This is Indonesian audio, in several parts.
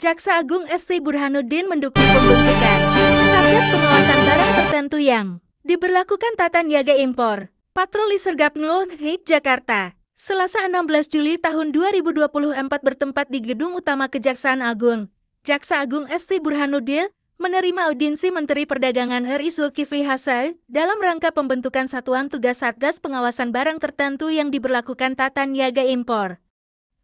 Jaksa Agung Esti Burhanuddin mendukung pembentukan Satgas Pengawasan Barang Tertentu yang diberlakukan tata niaga impor. Patroli Sergap Nurhid Jakarta, Selasa 16 Juli tahun 2024 bertempat di Gedung Utama Kejaksaan Agung. Jaksa Agung Esti Burhanuddin menerima audiensi Menteri Perdagangan RI Zulkifli Hasan dalam rangka pembentukan Satuan Tugas Satgas Pengawasan Barang Tertentu yang diberlakukan tata niaga impor.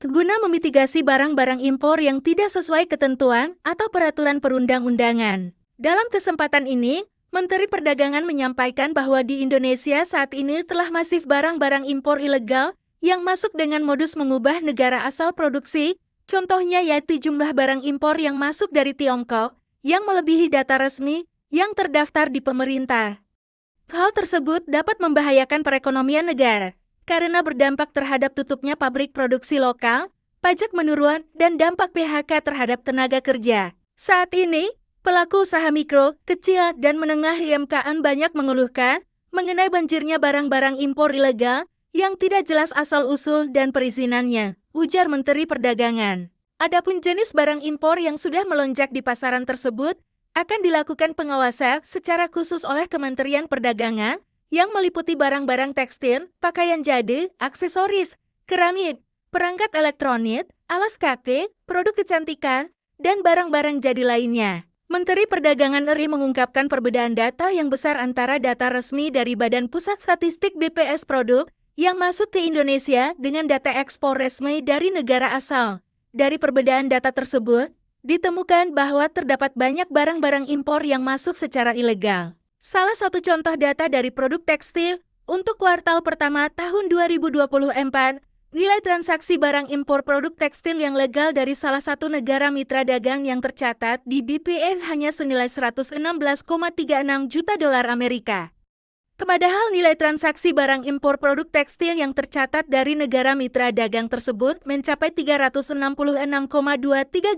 Guna memitigasi barang-barang impor yang tidak sesuai ketentuan atau peraturan perundang-undangan. Dalam kesempatan ini, Menteri Perdagangan menyampaikan bahwa di Indonesia saat ini telah masif barang-barang impor ilegal yang masuk dengan modus mengubah negara asal produksi, contohnya yaitu jumlah barang impor yang masuk dari Tiongkok, yang melebihi data resmi yang terdaftar di pemerintah. Hal tersebut dapat membahayakan perekonomian negara, karena berdampak terhadap tutupnya pabrik produksi lokal, pajak menurun, dan dampak PHK terhadap tenaga kerja. Saat ini, pelaku usaha mikro, kecil, dan menengah UMKM banyak mengeluhkan mengenai banjirnya barang-barang impor ilegal yang tidak jelas asal-usul dan perizinannya, ujar Menteri Perdagangan. Adapun jenis barang impor yang sudah melonjak di pasaran tersebut akan dilakukan pengawasan secara khusus oleh Kementerian Perdagangan yang meliputi barang-barang tekstil, pakaian jadi, aksesoris, keramik, perangkat elektronik, alas kaki, produk kecantikan, dan barang-barang jadi lainnya. Menteri Perdagangan RI mengungkapkan perbedaan data yang besar antara data resmi dari Badan Pusat Statistik BPS produk yang masuk ke Indonesia dengan data ekspor resmi dari negara asal. Dari perbedaan data tersebut, ditemukan bahwa terdapat banyak barang-barang impor yang masuk secara ilegal. Salah satu contoh data dari produk tekstil, untuk kuartal pertama tahun 2024, nilai transaksi barang impor produk tekstil yang legal dari salah satu negara mitra dagang yang tercatat di BPS hanya senilai 116,36 juta dolar Amerika. Padahal nilai transaksi barang impor produk tekstil yang tercatat dari negara mitra dagang tersebut mencapai 366,23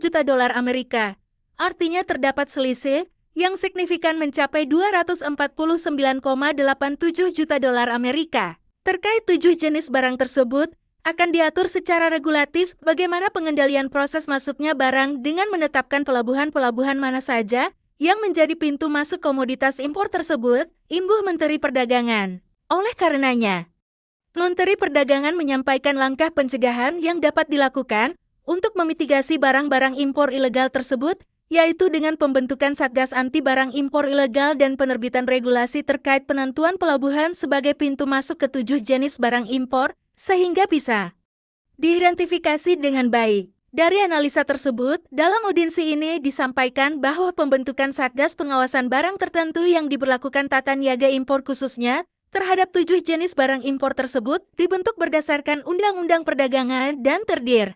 juta dolar Amerika. Artinya terdapat selisih yang signifikan mencapai 249,87 juta dolar Amerika. Terkait 7 jenis barang tersebut, akan diatur secara regulatif bagaimana pengendalian proses masuknya barang dengan menetapkan pelabuhan-pelabuhan mana saja yang menjadi pintu masuk komoditas impor tersebut, imbuh Menteri Perdagangan. Oleh karenanya, Menteri Perdagangan menyampaikan langkah pencegahan yang dapat dilakukan untuk memitigasi barang-barang impor ilegal tersebut, yaitu dengan pembentukan Satgas Anti Barang Impor Ilegal dan penerbitan regulasi terkait penentuan pelabuhan sebagai pintu masuk ke 7 jenis barang impor, sehingga bisa diidentifikasi dengan baik. Dari analisa tersebut, dalam audiensi ini disampaikan bahwa pembentukan Satgas Pengawasan Barang Tertentu yang diberlakukan tata niaga impor khususnya terhadap 7 jenis barang impor tersebut dibentuk berdasarkan Undang-Undang Perdagangan dan terdiri